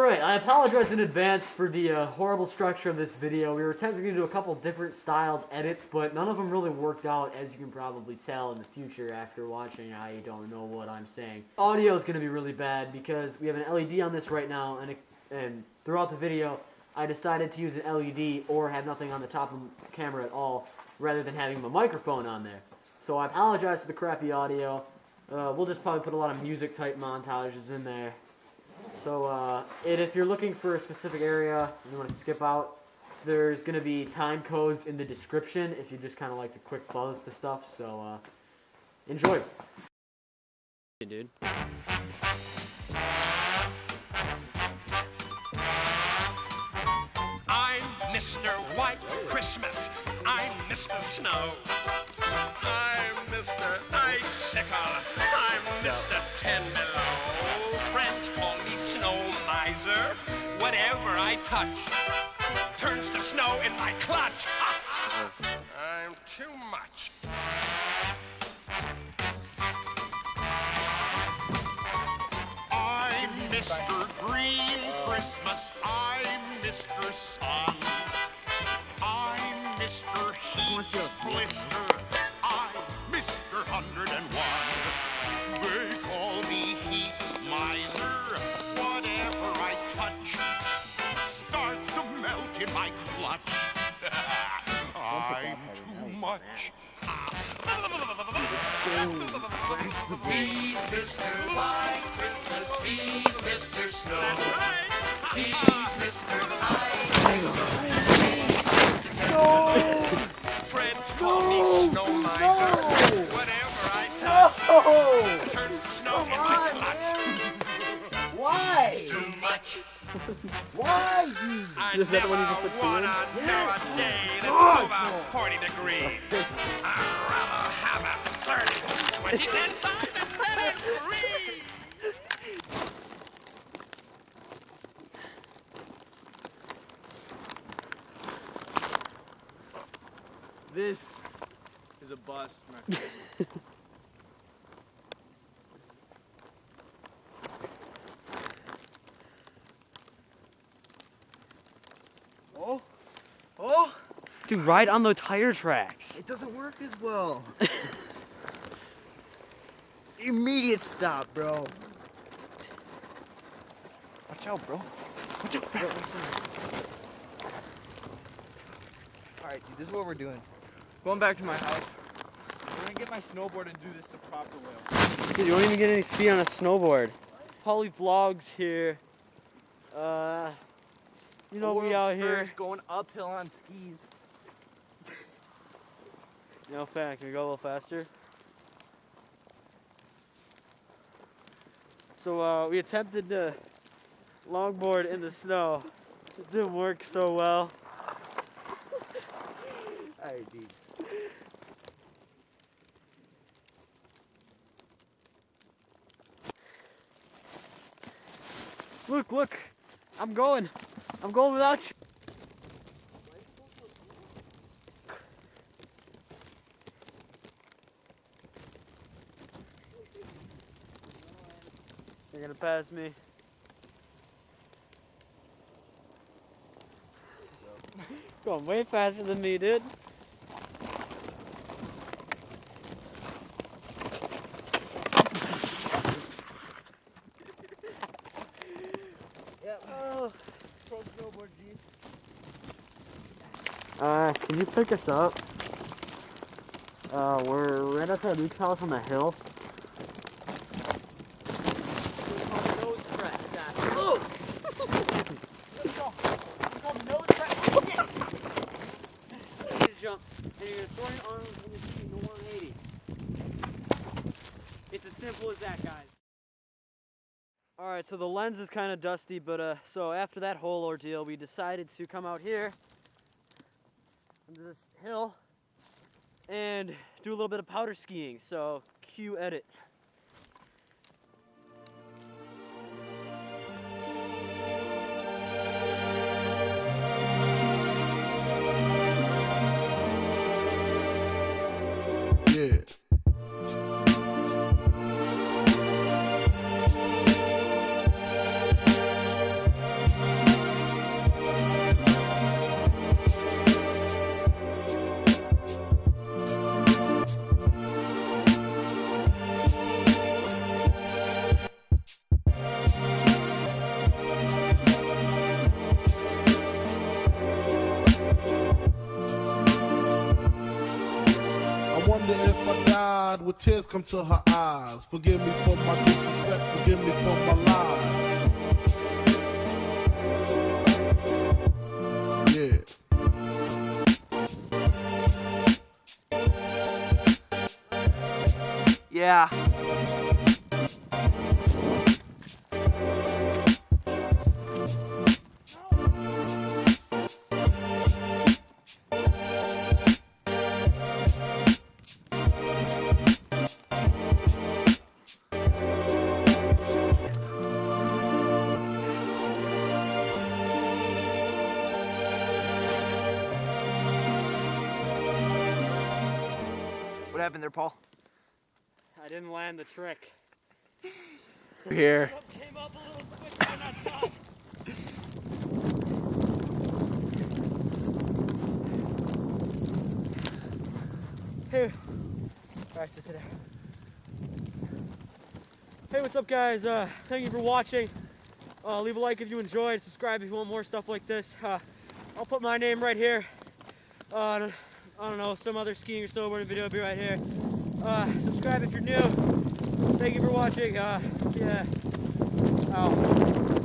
Alright, I apologize in advance for the horrible structure of this video. We were attempting to do a couple different styled edits, but none of them really worked out, as you can probably tell in the future after watching. I don't know what I'm saying. Audio is going to be really bad because we have an LED on this right now, and throughout the video, I decided to use an LED or have nothing on the top of the camera at all, rather than having my microphone on there. So I apologize for the crappy audio. We'll just probably put a lot of music type montages in there. So, and if you're looking for a specific area and you want to skip out, there's going to be time codes in the description if you just kind of like to quick buzz to stuff. So, enjoy. Hey, dude. I'm Mr. White Christmas. I'm Mr. Snow. I'm Mr. Icicle. I'm Mr. Ten Below. Friends call me Snow Miser. Whatever I touch turns to snow in my clutch. I'm too much. I'm Mr. Green Christmas. I'm Mr. Sun. I'm Mr. Heat Blister. I'm Mr. 101. They call me Heat Miser. Whatever I touch starts to melt in my clutch. I'm too much. He's Mr. White Christmas, he's Mr. Snow, he's Mr. Ice. Friends call me Snow Miser. Whatever I touch turns to snow in my clutch. Why? It's too much. Why? I never wanna know a day that's over 40 degrees. I'd rather have a 30, 20, 10, 5, and 7 degrees. This is a bust, man. Oh! Dude, ride on the tire tracks. It doesn't work as well. Immediate stop, bro. Watch out, bro. Watch out, bro. Alright, dude, this is what we're doing. Going back to my house. We're gonna get my snowboard and do this the proper way. Dude, you won't even get any speed on a snowboard. Holly Vlogs here. You know, we out here. Going uphill on skis. You know, fan, can we go a little faster? So, we attempted to longboard in the snow. It didn't work so well. Alright, dude. Look! I'm going without you. You're gonna pass me. Going way faster than me, dude. Pro snowboard, G. Can you pick us up? We're right outside Luke's house on the hill. Jump, and you're gonna throw your arms in the seat in 180. It's as simple as that, guys. Alright, so the lens is kind of dusty, but so after that whole ordeal, we decided to come out here under this hill and do a little bit of powder skiing. So, cue edit. with tears come to her eyes. Forgive me for my disrespect, forgive me for my lies. Yeah. Yeah. What happened there, Paul? I didn't land the trick. Here. Came up a little quicker than I thought. Hey. Alright, so sit down. Hey, what's up, guys? Thank you for watching. Leave a like if you enjoyed. Subscribe if you want more stuff like this. I'll put my name right here. I don't know, some other skiing or snowboarding video will be right here. Subscribe if you're new. Thank you for watching. Yeah. Ow.